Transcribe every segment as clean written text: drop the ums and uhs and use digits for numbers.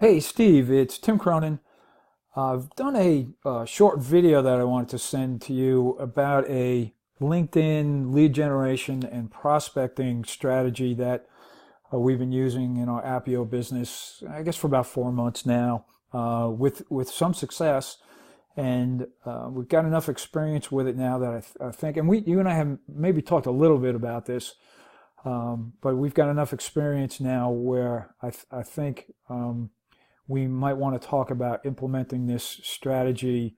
Hey Steve, it's Tim Cronin. I've done a short video that I wanted to send to you about a LinkedIn lead generation and prospecting strategy that we've been using in our Appio business, I guess for about 4 months now, with some success. And we've got enough experience with it now that I think, and you and I have maybe talked a little bit about this, but we've got enough experience now where I think we might want to talk about implementing this strategy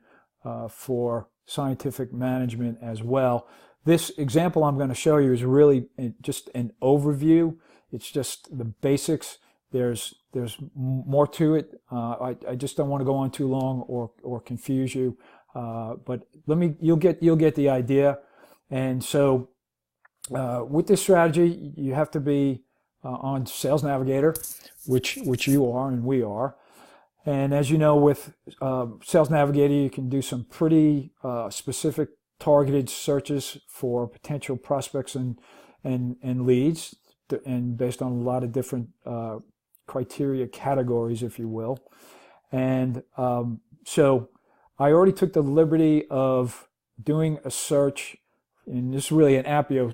for scientific management as well. This example I'm going to show you is really just an overview. It's just the basics. There's more to it. I just don't want to go on too long or confuse you. But you'll get the idea. And so with this strategy, you have to be on Sales Navigator, which you are and we are. And as you know, with Sales Navigator, you can do some pretty specific targeted searches for potential prospects and leads, and based on a lot of different criteria categories, if you will. And so I already took the liberty of doing a search, and this is really an Appio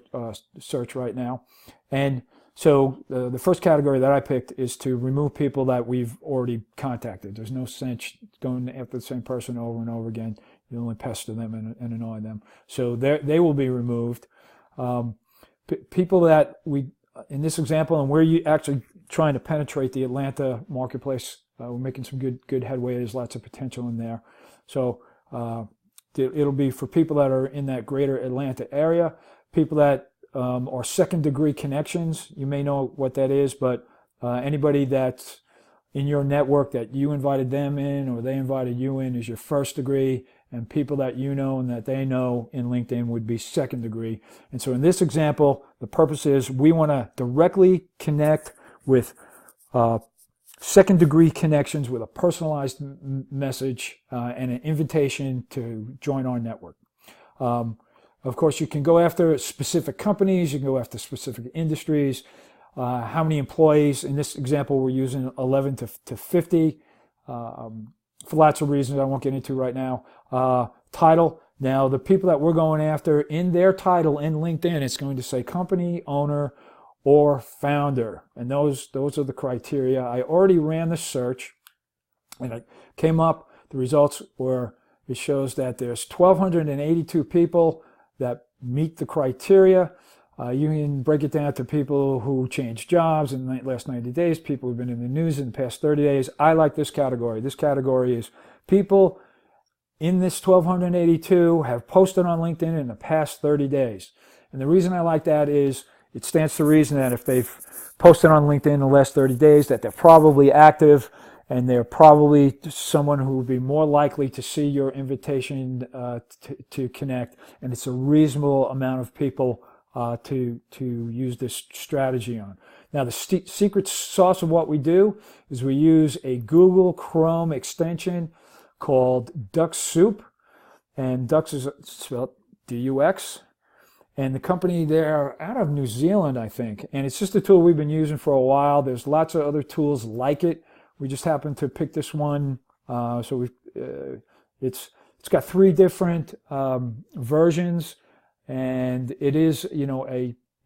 search right now. And so the first category that I picked is to remove people that we've already contacted. There's no sense going after the same person over and over again. You only pester them and annoy them. So they will be removed. People that in this example, and we're actually trying to penetrate the Atlanta marketplace. We're making some good headway. There's lots of potential in there. So it'll be for people that are in that greater Atlanta area, people that or second degree connections. You may know what that is, but anybody that's in your network that you invited them in or they invited you in is your first degree, and people that you know and that they know in LinkedIn would be second degree. And so in this example, the purpose is we want to directly connect with second degree connections with a personalized message and an invitation to join our network. Of course, you can go after specific companies, you can go after specific industries, how many employees. In this example, we're using 11 to 50 for lots of reasons I won't get into right now. Title. Now, the people that we're going after, in their title in LinkedIn, it's going to say company owner or founder. And those are the criteria. I already ran the search, and it came up. The results were, it shows that there's 1,282 people that meet the criteria. You can break it down to people who changed jobs in the last 90 days, people who've been in the news in the past 30 days. I like this category. This category is people in this 1,282 have posted on LinkedIn in the past 30 days. And the reason I like that is it stands to reason that if they've posted on LinkedIn in the last 30 days, that they're probably active, and they're probably someone who would be more likely to see your invitation to connect. And it's a reasonable amount of people to use this strategy on. Now, the secret sauce of what we do is we use a Google Chrome extension called Dux-Soup, and Dux is spelled D-U-X. And the company, they're out of New Zealand, I think. And it's just a tool we've been using for a while. There's lots of other tools like it. We just happened to pick this one. So it's got 3 different versions, and it is, you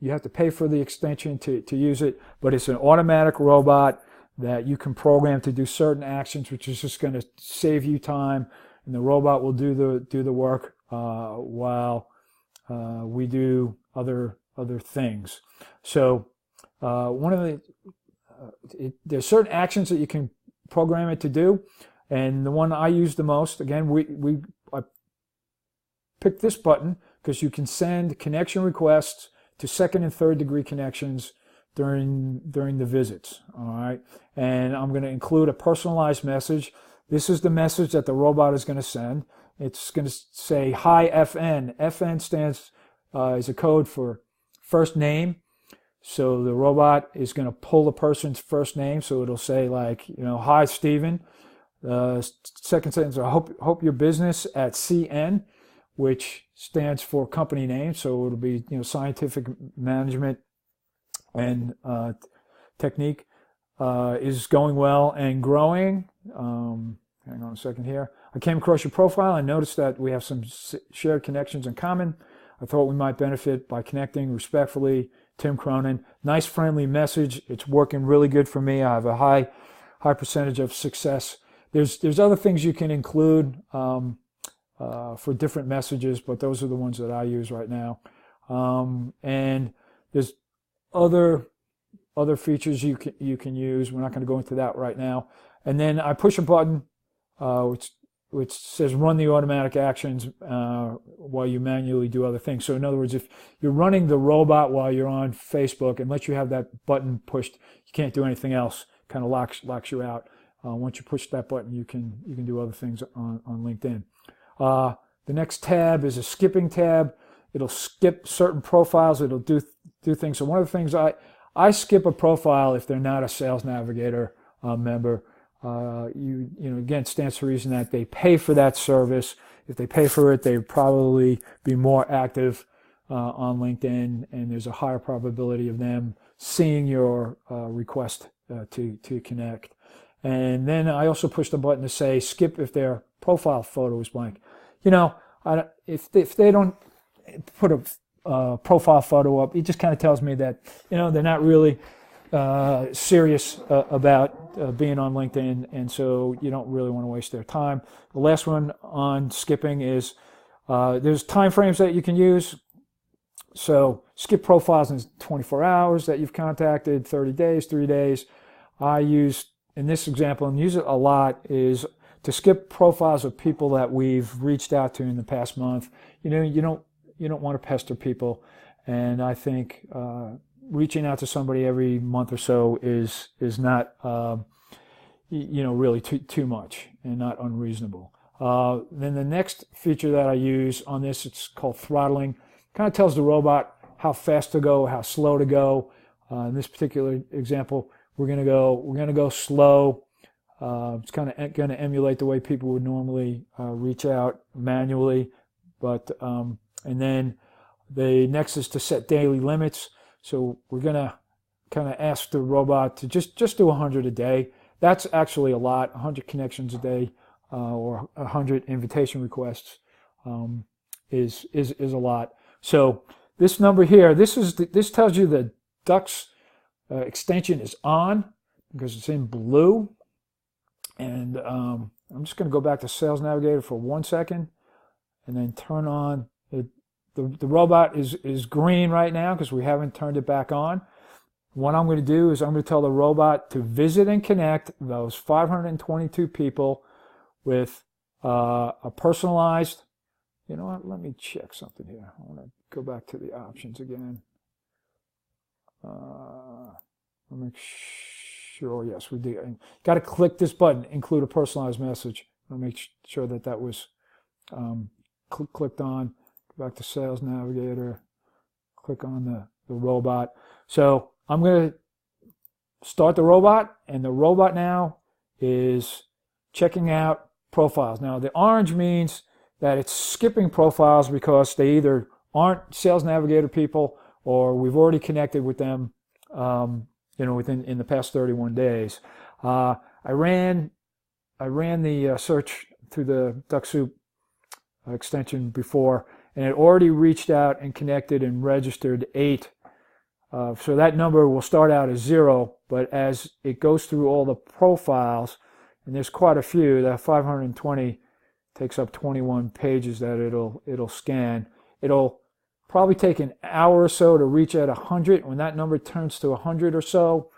have to pay for the extension to use it, but it's an automatic robot that you can program to do certain actions, which is just going to save you time, and the robot will do the work while we do other things. So one of the there's certain actions that you can program it to do, and the one I use the most, again, I picked this button because you can send connection requests to second and third degree connections during the visits. All right, and I'm going to include a personalized message. This is the message that the robot is going to send. It's going to say, "Hi FN." FN stands is a code for first name. So the robot is going to pull the person's first name. So it'll say, like, "Hi, Stephen." Second sentence, "I hope your business at CN," which stands for company name. So it'll be, scientific management and technique. is going well and growing. Hang on a second here. I came across your profile and noticed that we have some shared connections in common. I thought we might benefit by connecting. Respectfully, Tim Cronin. Nice, friendly message. It's working really good for me. I have a high percentage of success. There's other things you can include for different messages, but those are the ones that I use right now. And there's other features you can use. We're not going to go into that right now. And then I push a button which says run the automatic actions while you manually do other things. So in other words, if you're running the robot while you're on Facebook, unless you have that button pushed, you can't do anything else. Kind of locks you out. Once you push that button, you can do other things on LinkedIn. The next tab is a skipping tab. It'll skip certain profiles. It'll do things. So one of the things I skip a profile if they're not a Sales Navigator member. Again, stands to reason that they pay for that service. If they pay for it, they'd probably be more active on LinkedIn, and there's a higher probability of them seeing your request to connect. And then I also push the button to say skip if their profile photo is blank. If they don't put a profile photo up, it just kind of tells me that they're not really serious about being on LinkedIn, and so you don't really want to waste their time. The last one on skipping is there's time frames that you can use. So skip profiles in 24 hours that you've contacted, 30 days, 3 days. I use, in this example, and use it a lot, is to skip profiles of people that we've reached out to in the past month. You don't want to pester people, and I think reaching out to somebody every month or so is not really too much and not unreasonable. Then the next feature that I use on this, it's called throttling. Kind of tells the robot how fast to go, how slow to go. In this particular example, we're gonna go slow. It's kind of going to emulate the way people would normally reach out manually, but and then the next is to set daily limits. So we're going to kind of ask the robot to just do 100 a day. That's actually a lot. 100 connections a day or 100 invitation requests is a lot. So this number here, this tells you the Dux extension is on because it's in blue. And I'm just going to go back to Sales Navigator for 1 second and then turn on it. The robot is green right now because we haven't turned it back on. What I'm going to do is I'm going to tell the robot to visit and connect those 522 people with a personalized, you know what, let me check something here. I want to go back to the options again. I'll make sure, yes, we do. Got to click this button, include a personalized message. I'll make sure that was clicked on. Go back to Sales Navigator, click on the robot. So I'm going to start the robot, and the robot now is checking out profiles. Now the orange means that it's skipping profiles because they either aren't Sales Navigator people or we've already connected with them in the past 31 days. I ran the search through the Dux-Soup extension before, and it already reached out and connected and registered 8. So that number will start out as 0, but as it goes through all the profiles, and there's quite a few, that 520 takes up 21 pages that it'll scan. It'll probably take an hour or so to reach at 100. When that number turns to 100 or so,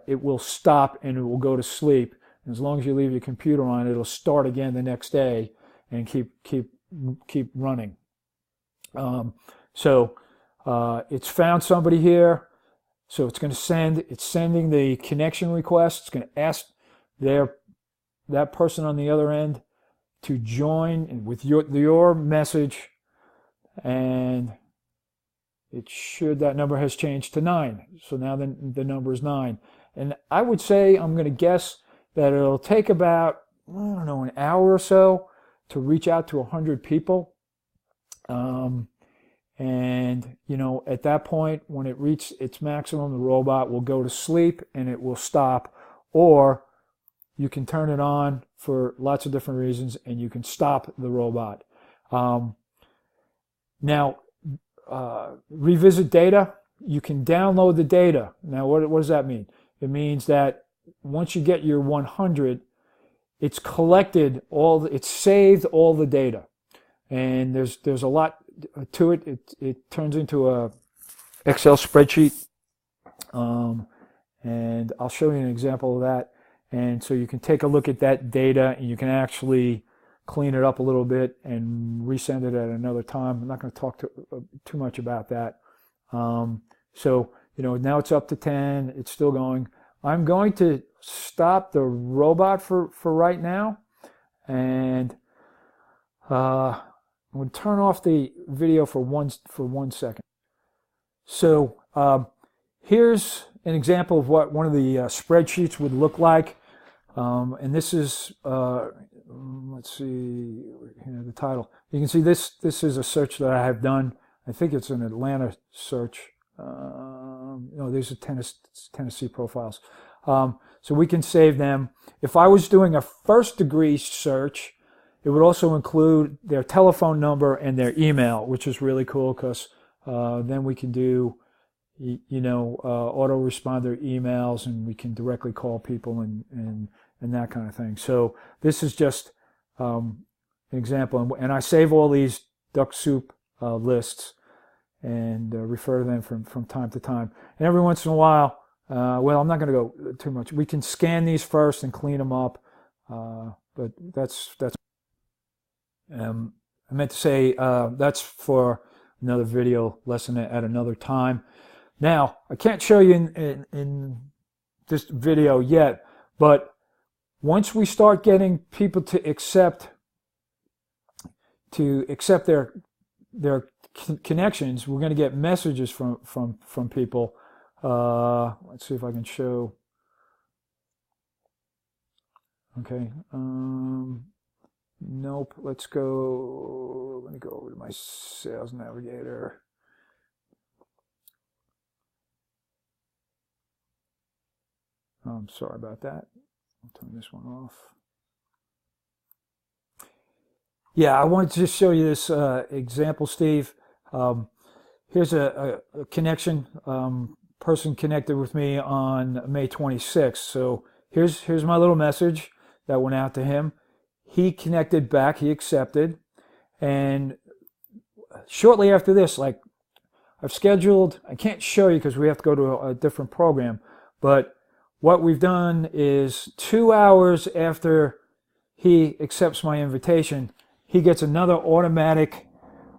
it will stop and it will go to sleep. And as long as you leave your computer on, it'll start again the next day and keep running. So it's found somebody here, so it's going to it's sending the connection request. It's going to ask that person on the other end to join with your message, and that number has changed to 9. So now the number is 9. And I would say, I'm going to guess that it'll take about, an hour or so to reach out to 100 people. And And, at that point, when it reaches its maximum, the robot will go to sleep and it will stop. Or you can turn it on for lots of different reasons and you can stop the robot. Now, revisit data. You can download the data. Now, what does that mean? It means that once you get your 100, it's collected it's saved all the data. And there's a lot to it. It turns into a Excel spreadsheet. And I'll show you an example of that. And so you can take a look at that data and you can actually clean it up a little bit and resend it at another time. I'm not going to talk too much about that. So, now it's up to 10. It's still going. I'm going to stop the robot for right now. And I'm going to turn off the video for one second. So here's an example of what one of the spreadsheets would look like. And this is, let's see, the title. You can see this is a search that I have done. I think it's an Atlanta search. These are Tennessee profiles. So we can save them. If I was doing a first degree search, it would also include their telephone number and their email, which is really cool because then we can do autoresponder emails, and we can directly call people and that kind of thing. So this is just an example, and I save all these Dux-Soup lists and refer to them from time to time. And every once in a while, I'm not going to go too much. We can scan these first and clean them up, but that's. I meant to say that's for another video lesson at another time. Now, I can't show you in this video yet, but once we start getting people to accept their connections, we're going to get messages from people. Let's see if I can show. Okay. Nope. Let me go over to my Sales Navigator. I'm sorry about that. I'll turn this one off. Yeah, I wanted to just show you this example, Steve. Here's a connection. Person connected with me on May 26th. So here's my little message that went out to him. He connected back. He accepted. And shortly after this, I've scheduled, I can't show you because we have to go to a different program, but what we've done is 2 hours after he accepts my invitation, he gets another automatic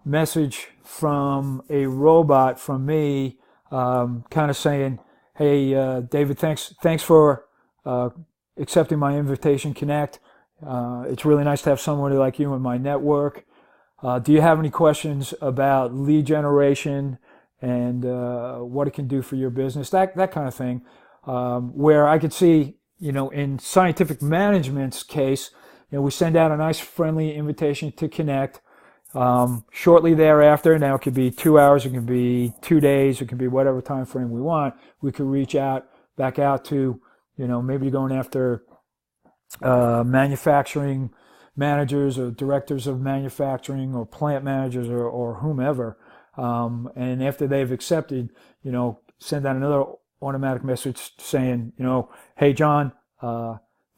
message from a robot from me, kind of saying, "Hey, David, thanks for accepting my invitation. Connect. It's really nice to have somebody like you in my network. Do you have any questions about lead generation and what it can do for your business?" That kind of thing. Where I could see, in Scientific Management's case, we send out a nice friendly invitation to connect. Shortly thereafter, now it could be 2 hours, it can be 2 days, it can be whatever time frame we want. We could reach back out to, maybe going after manufacturing managers or directors of manufacturing or plant managers or whomever. And after they've accepted, send out another automatic message saying, "Hey, John,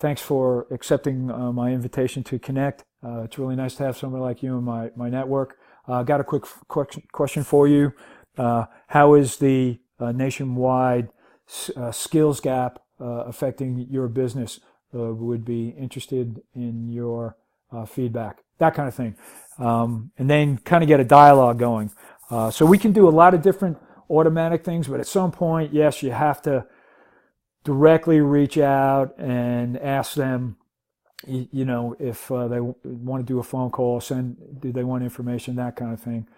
thanks for accepting my invitation to connect. It's really nice to have somebody like you in my network. Got a quick question for you. How is the nationwide skills gap affecting your business? Would be interested in your feedback." That kind of thing. And then kind of get a dialogue going. So we can do a lot of different automatic things, but at some point, yes, you have to directly reach out and ask them, if they want to do a phone call, do they want information, that kind of thing.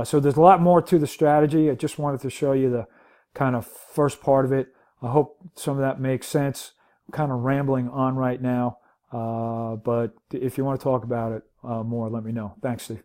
So there's a lot more to the strategy. I just wanted to show you the kind of first part of it. I hope some of that makes sense. I'm kind of rambling on right now, but if you want to talk about it more, let me know. Thanks, Steve.